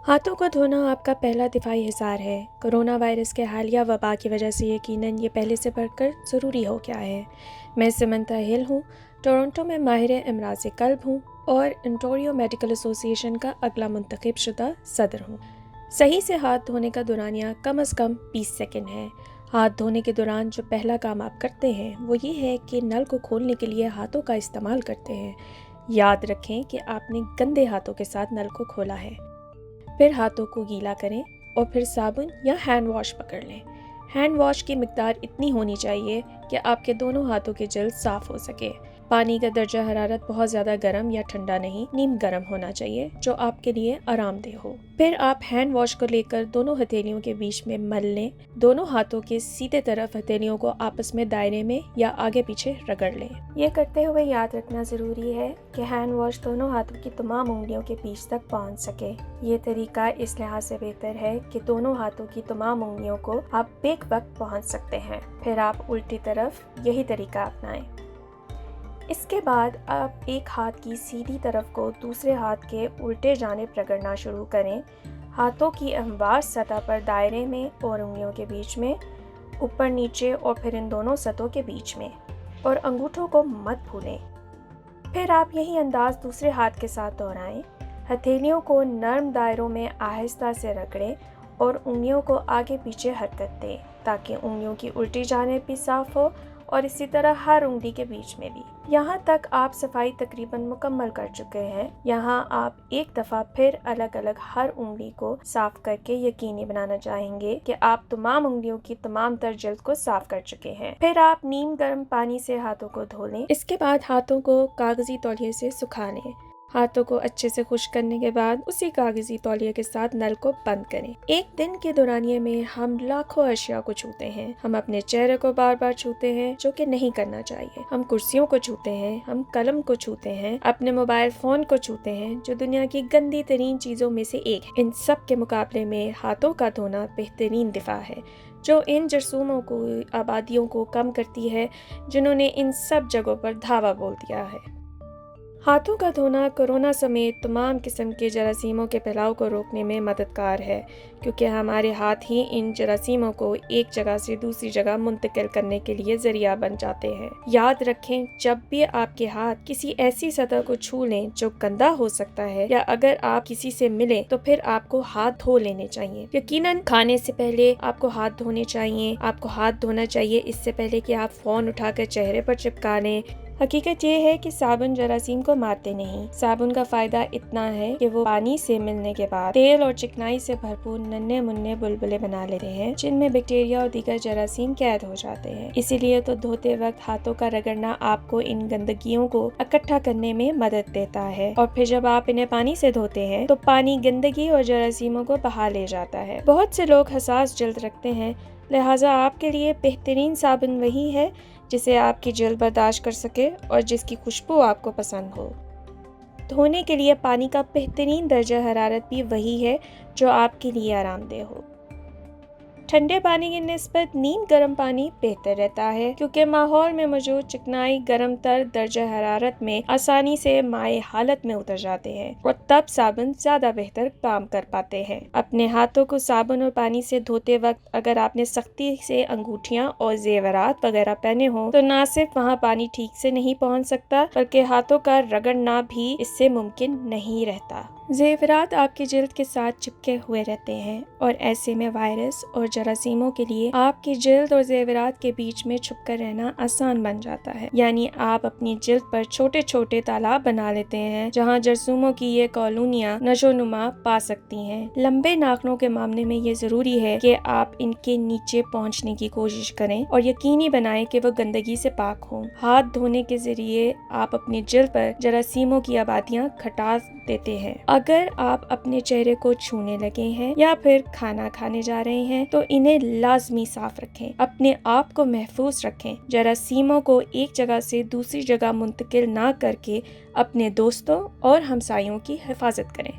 ہاتھوں کو دھونا آپ کا پہلا دفاعی حصار ہے۔ کرونا وائرس کے حالیہ وبا کی وجہ سے یقیناً یہ پہلے سے بڑھ کر ضروری ہو گیا ہے۔ میں سمنتا ہل ہوں، ٹورنٹو میں ماہر امراض قلب ہوں اور انٹوریو میڈیکل ایسوسی ایشن کا اگلا منتخب شدہ صدر ہوں۔ صحیح سے ہاتھ دھونے کا دورانیہ کم از کم 20 سیکنڈ ہے۔ ہاتھ دھونے کے دوران جو پہلا کام آپ کرتے ہیں وہ یہ ہے کہ نل کو کھولنے کے لیے ہاتھوں کا استعمال کرتے ہیں۔ یاد رکھیں کہ آپ نے گندے ہاتھوں کے ساتھ نل کو کھولا ہے۔ پھر ہاتھوں کو گیلا کریں اور پھر صابن یا ہینڈ واش پکڑ لیں۔ ہینڈ واش کی مقدار اتنی ہونی چاہیے کہ آپ کے دونوں ہاتھوں کی جلد صاف ہو سکے۔ پانی کا درجہ حرارت بہت زیادہ گرم یا ٹھنڈا نہیں، نیم گرم ہونا چاہیے جو آپ کے لیے آرام دہ ہو۔ پھر آپ ہینڈ واش کو لے کر دونوں ہتھیلیوں کے بیچ میں مل لیں۔ دونوں ہاتھوں کے سیدھے طرف ہتھیلیوں کو آپس میں دائرے میں یا آگے پیچھے رگڑ لیں۔ یہ کرتے ہوئے یاد رکھنا ضروری ہے کہ ہینڈ واش دونوں ہاتھوں کی تمام انگلیوں کے بیچ تک پہنچ سکے۔ یہ طریقہ اس لحاظ سے بہتر ہے کہ دونوں ہاتھوں کی تمام انگلیوں کو آپ بیک وقت پہنچ سکتے ہیں۔ پھر آپ الٹی طرف یہی طریقہ اپنائیں۔ اس کے بعد آپ ایک ہاتھ کی سیدھی طرف کو دوسرے ہاتھ کے الٹے جانب رگڑنا شروع کریں۔ ہاتھوں کی ہموار سطح پر دائرے میں اور انگلیوں کے بیچ میں، اوپر نیچے اور پھر ان دونوں سطحوں کے بیچ میں، اور انگوٹھوں کو مت بھولیں۔ پھر آپ یہی انداز دوسرے ہاتھ کے ساتھ دہرائیں۔ ہتھیلیوں کو نرم دائروں میں آہستہ سے رگڑیں اور انگلیوں کو آگے پیچھے حرکت دیں تاکہ انگلیوں کی الٹی جانب بھی صاف ہو اور اسی طرح ہر انگلی کے بیچ میں بھی۔ یہاں تک آپ صفائی تقریباً مکمل کر چکے ہیں۔ یہاں آپ ایک دفعہ پھر الگ الگ ہر انگلی کو صاف کر کے یقینی بنانا چاہیں گے کہ آپ تمام انگلیوں کی تمام تر جلد کو صاف کر چکے ہیں۔ پھر آپ نیم گرم پانی سے ہاتھوں کو دھو لیں۔ اس کے بعد ہاتھوں کو کاغذی تولیے سے سکھا لیں۔ ہاتھوں کو اچھے سے خشک کرنے کے بعد اسی کاغذی تولیے کے ساتھ نل کو بند کریں۔ ایک دن کے دورانیے میں ہم لاکھوں اشیاء کو چھوتے ہیں۔ ہم اپنے چہرے کو بار بار چھوتے ہیں جو کہ نہیں کرنا چاہیے۔ ہم کرسیوں کو چھوتے ہیں، ہم قلم کو چھوتے ہیں، اپنے موبائل فون کو چھوتے ہیں جو دنیا کی گندی ترین چیزوں میں سے ایک ہے۔ ان سب کے مقابلے میں ہاتھوں کا دھونا بہترین دفاع ہے جو ان جرثوموں کو آبادیوں کو کم کرتی ہے جنہوں نے ان سب جگہوں پر دھاوا بول دیا ہے۔ ہاتھوں کا دھونا کورونا سمیت تمام قسم کے جراثیموں کے پھیلاؤ کو روکنے میں مددگار ہے کیونکہ ہمارے ہاتھ ہی ان جراثیموں کو ایک جگہ سے دوسری جگہ منتقل کرنے کے لیے ذریعہ بن جاتے ہیں۔ یاد رکھیں جب بھی آپ کے ہاتھ کسی ایسی سطح کو چھو لیں جو گندا ہو سکتا ہے یا اگر آپ کسی سے ملیں تو پھر آپ کو ہاتھ دھو لینے چاہیے۔ یقیناً کھانے سے پہلے آپ کو ہاتھ دھونے چاہیے۔ آپ کو ہاتھ دھونا چاہیے اس سے پہلے کہ آپ فون اٹھا کر چہرے پر چپکا لیں۔ حقیقت یہ ہے کہ صابن جراثیم کو مارتے نہیں۔ صابن کا فائدہ اتنا ہے کہ وہ پانی سے ملنے کے بعد تیل اور چکنائی سے بھرپور ننھے منھے بلبلے بنا لیتے ہیں جن میں بیکٹیریا اور دیگر جراثیم قید ہو جاتے ہیں۔ اسی لیے تو دھوتے وقت ہاتھوں کا رگڑنا آپ کو ان گندگیوں کو اکٹھا کرنے میں مدد دیتا ہے، اور پھر جب آپ انہیں پانی سے دھوتے ہیں تو پانی گندگی اور جراثیموں کو بہا لے جاتا ہے۔ بہت سے لوگ حساس جلد رکھتے ہیں، لہٰذا آپ کے لیے بہترین صابن وہی ہے جسے آپ کی جلد برداشت کر سکے اور جس کی خوشبو آپ کو پسند ہو۔ دھونے کے لیے پانی کا بہترین درجہ حرارت بھی وہی ہے جو آپ کے لیے آرام دہ ہو۔ ٹھنڈے پانی کی نسبت نیم گرم پانی بہتر رہتا ہے کیونکہ ماحول میں موجود چکنائی گرم تر درجہ حرارت میں آسانی سے مائع حالت میں اتر جاتے ہیں اور تب صابن زیادہ بہتر کام کر پاتے ہیں۔ اپنے ہاتھوں کو صابن اور پانی سے دھوتے وقت اگر آپ نے سختی سے انگوٹھیاں اور زیورات وغیرہ پہنے ہوں تو نہ صرف وہاں پانی ٹھیک سے نہیں پہنچ سکتا بلکہ ہاتھوں کا رگڑنا بھی اس سے ممکن نہیں رہتا۔ زیورات آپ کی جلد کے ساتھ چپکے ہوئے رہتے ہیں اور ایسے میں وائرس اور جراثیموں کے لیے آپ کی جلد اور زیورات کے بیچ میں چھپ کر رہنا آسان بن جاتا ہے، یعنی آپ اپنی جلد پر چھوٹے چھوٹے تالاب بنا لیتے ہیں جہاں جرثوموں کی یہ کالونیاں نشو نما پا سکتی ہیں۔ لمبے ناخنوں کے معاملے میں یہ ضروری ہے کہ آپ ان کے نیچے پہنچنے کی کوشش کریں اور یقینی بنائیں کہ وہ گندگی سے پاک ہوں۔ ہاتھ دھونے کے ذریعے آپ اپنی جلد پر جراثیموں کی آبادیاں گھٹا دیتے ہیں۔ اگر آپ اپنے چہرے کو چھونے لگے ہیں یا پھر کھانا کھانے جا رہے ہیں تو انہیں لازمی صاف رکھیں۔ اپنے آپ کو محفوظ رکھیں۔ جراثیموں کو ایک جگہ سے دوسری جگہ منتقل نہ کر کے اپنے دوستوں اور ہمسایوں کی حفاظت کریں۔